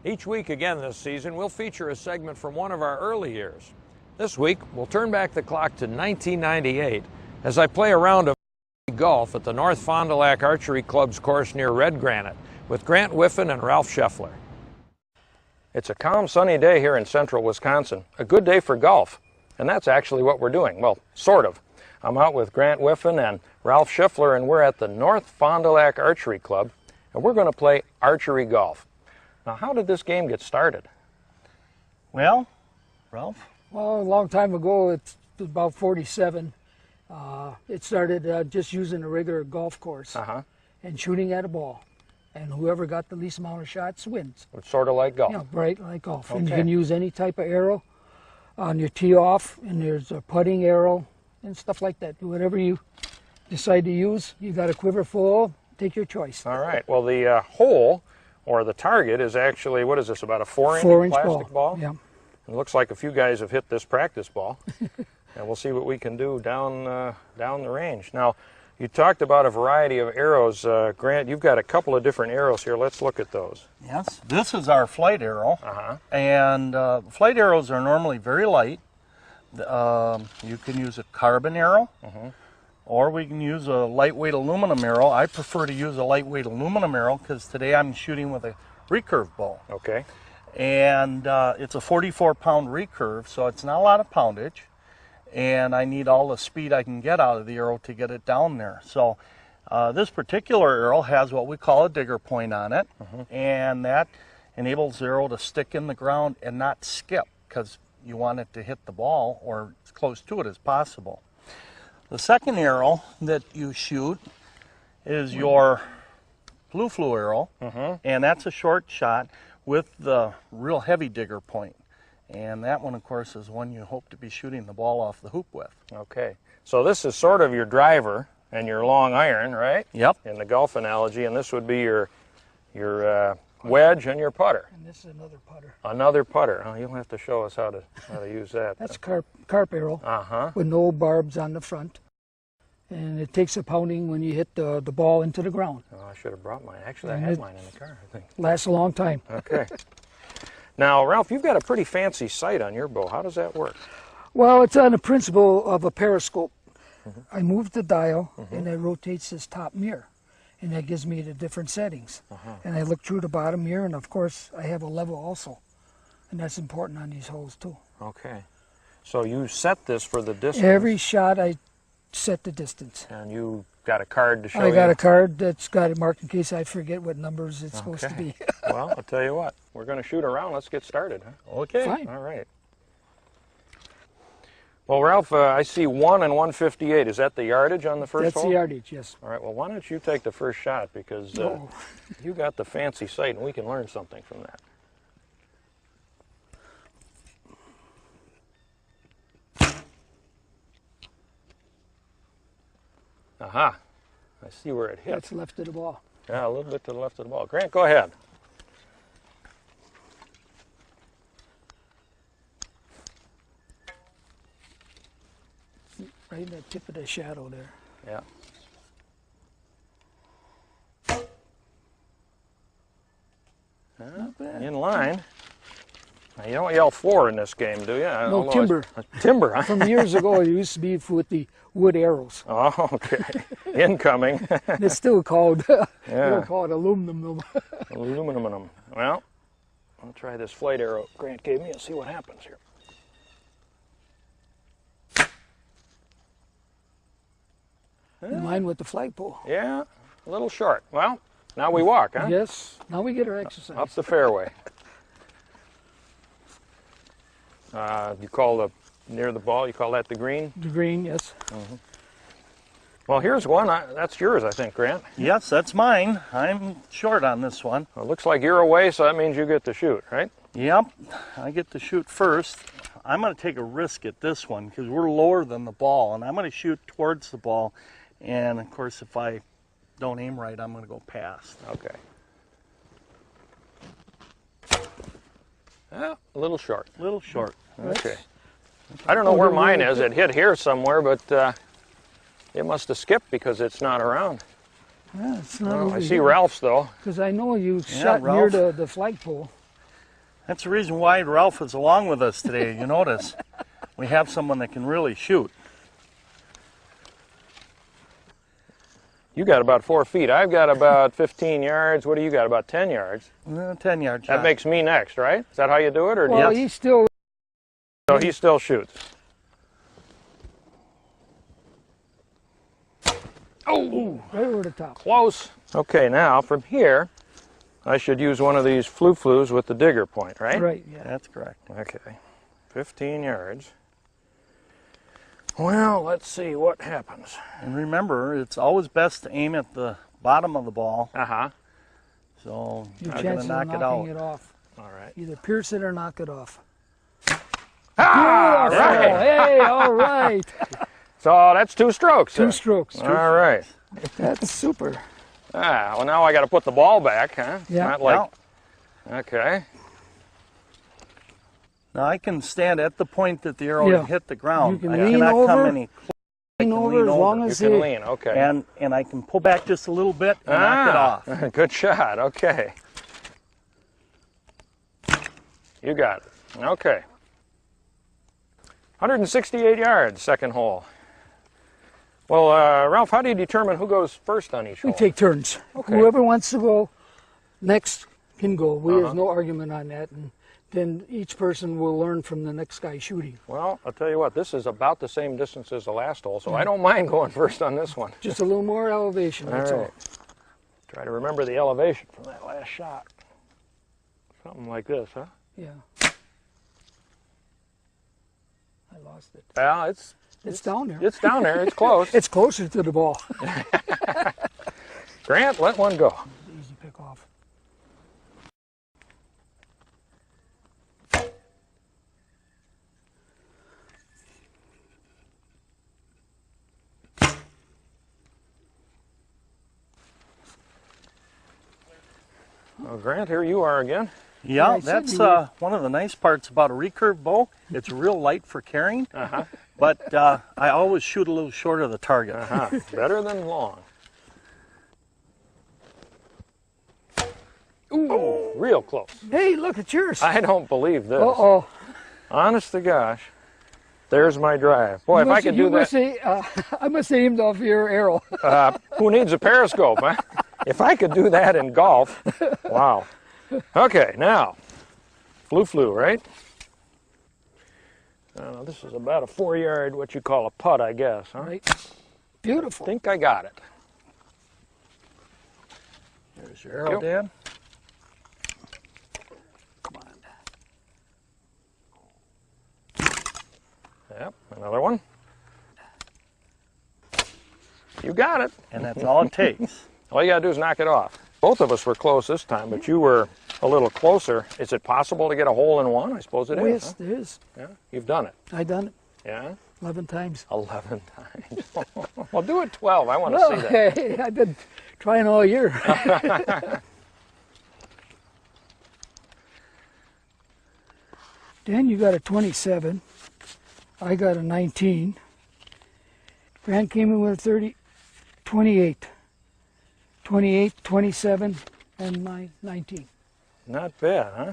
Each week again this season, we'll feature a segment from one of our early years. This week, we'll turn back the clock to 1998 as I play a round of golf at the North Fond du Lac Archery Club's course near Red Granite with Grant Whiffen and Ralph Scheffler. It's a calm, sunny day here in central Wisconsin. A good day for golf, and that's actually what we're doing. Well, sort of. I'm out with Grant Whiffen and Ralph Scheffler, and we're at the North Fond du Lac Archery Club, and we're going to play archery golf. Now, how did this game get started? Well, Ralph? Well, a long time ago, it's about 47. It started just using a regular golf course and shooting at a ball. And whoever got the least amount of shots wins. It's sort of like golf. Yeah, right, like golf. Okay. And you can use any type of arrow on your tee off, and there's a putting arrow and stuff like that. Whatever you decide to use, you got a quiver full, take your choice. All right. Well, the hole, or the target, is actually, what is this, about a 4-inch plastic ball? Yeah. It looks like a few guys have hit this practice ball. And we'll see what we can do down the range. Now, you talked about a variety of arrows. Grant, you've got a couple of different arrows here. Let's look at those. Yes, this is our flight arrow. And flight arrows are normally very light. You can use a carbon arrow, or we can use a lightweight aluminum arrow. I prefer to use a lightweight aluminum arrow because today I'm shooting with a recurve bow. Okay. And it's a 44-pound recurve, so it's not a lot of poundage. And I need all the speed I can get out of the arrow to get it down there. So this particular arrow has what we call a digger point on it, and that enables the arrow to stick in the ground and not skip, because you want it to hit the ball or as close to it as possible. The second arrow that you shoot is your blue flue arrow, and that's a short shot with the real heavy digger point. And that one, of course, is one you hope to be shooting the ball off the hoop with. Okay. So this is sort of your driver and your long iron, right? Yep. In the golf analogy, and this would be your wedge and your putter. And this is another putter. Another putter. Oh, you'll have to show us how to use that. That's carp arrow with no barbs on the front. And it takes a pounding when you hit the ball into the ground. Oh, I should have brought mine. Actually, I had mine in the car, I think. Lasts a long time. Okay. Now, Ralph, you've got a pretty fancy sight on your bow. How does that work? Well, it's on the principle of a periscope. I move the dial, and it rotates this top mirror, and that gives me the different settings. And I look through the bottom mirror, and of course, I have a level also, and that's important on these holes too. Okay. So you set this for the distance. Every shot, I set the distance. And you got a card to show you? I got a card that's got it marked in case I forget what numbers it's supposed to be. Well, I'll tell you what. We're going to shoot around. Let's get started. Huh? Okay. Fine. All right. Well, Ralph, I see 1 and 158. Is that the yardage on the first hole? That's the yardage, yes. All right. Well, why don't you take the first shot, because you got the fancy sight, and we can learn something from that. Aha. I see where it hit. That's left of the ball. Yeah, a little bit to the left of the ball. Grant, go ahead. Right in the tip of the shadow there. Yeah. Not bad. In line. Now, you don't yell 4 in this game, do you? No, timber. Timber, huh? From years ago, it used to be with the wood arrows. Oh, okay. Incoming. It's still called, we'll call it aluminum. Aluminum. Well, I'll try this flight arrow Grant gave me and see what happens here. In line with the flagpole. Yeah, a little short. Well, now we walk, huh? Yes, now we get our exercise. Up the fairway. You call near the ball, you call that the green? The green, yes. Well, here's one. That's yours, I think, Grant. Yes, that's mine. I'm short on this one. Well, it looks like you're away, so that means you get to shoot, right? Yep, I get to shoot first. I'm going to take a risk at this one because we're lower than the ball, and I'm going to shoot towards the ball. And of course, if I don't aim right, I'm going to go past. Okay. A little short. A little short. Okay. I don't know where mine is. It hit here somewhere, but it must have skipped because it's not around. Yeah, it's not over I see Ralph's, though. Because I know you shot Ralph. near the flagpole. That's the reason why Ralph is along with us today. You notice we have someone that can really shoot. You got about 4 feet. I've got about 15 yards. What do you got? About 10 yards. 10 yards. That makes me next, right? Is that how you do it, or Well, do you? he still. So he still shoots. Oh, Right over the top. close. Okay, now from here, I should use one of these flu-flus with the digger point, right? Right, yeah. That's correct. Okay, 15 yards. Well, let's see what happens. And remember, it's always best to aim at the bottom of the ball. Uh-huh. So Your you're going chances to knock of it knocking out. it off. All right. Either pierce it or knock it off. Ah, Beautiful. right. Hey, all right. So that's 2 strokes. Two then. strokes. All right. That's super. Ah, well, now I got to put the ball back, huh? Yeah. Not like. Okay. Now I can stand at the point that the arrow Yeah. hit the ground. You can I lean cannot come over. any closer. Lean can over lean as long over. as You can you- lean. Okay. And I can pull back just a little bit and knock it off. Good shot. Okay. You got it. Okay. 168 yards, second hole. Well, Ralph, how do you determine who goes first on each We hole? take turns. Okay. Whoever wants to go next can go. Uh-huh. There's no argument on that. And then each person will learn from the next guy shooting. Well, I'll tell you what, this is about the same distance as the last hole, so I don't mind going first on this one. Just a little more elevation, that's All all. right. Try to remember the elevation from that last shot. Something like this, huh? Yeah. I lost it. Well, It's down there. it's down there. It's close. It's closer to the ball. Grant, let one go. Easy pick off. Well, Grant, here you are again. Yeah, I said that's you were- one of the nice parts about a recurve bow. It's real light for carrying, Uh-huh. but I always shoot a little short of the target. Uh-huh. Better than long. Ooh, real close. Hey, look at yours. I don't believe this. Uh-oh. Honest to gosh. There's my drive. Boy, if I could do that, I must have aimed off your arrow. who needs a periscope, huh? If I could do that in golf, wow. Okay, now, flu, right? This is about a 4-yard, what you call a putt, I guess, huh? Right. Beautiful. I think I got it. There's your arrow, Dan. Come on. Yep, another one. You got it. And that's all it takes. All you gotta do is knock it off. Both of us were close this time, but you were a little closer. Is it possible to get a hole in one? I suppose it Oh, is. yes, Huh? there is. Yeah, you've done it. I done it Yeah, 11 times. 11 times. Well, do it 12. I want to Well, see that. hey, I've been trying all year. Dan, you got a 27. I got a 19. Grant came in with a 30, 28. 28, 27, and my 19. Not bad, huh?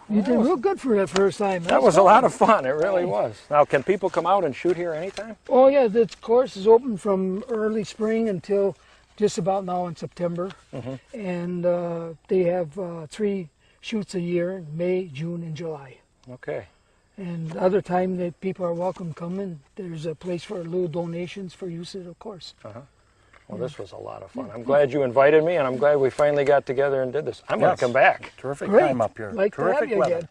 You did real good for that first time. That was a lot of fun. It really was. Now, can people come out and shoot here anytime? Oh yeah, the course is open from early spring until just about now in September. And they have 3 shoots a year, May, June, and July. Okay. And other time that people are welcome coming, there's a place for little donations for use of the course. Well, this was a lot of fun. I'm glad you invited me, and I'm glad we finally got together and did this. I'm going Yes. to come back. Terrific Great. time up here. Like to have Terrific you weather. again.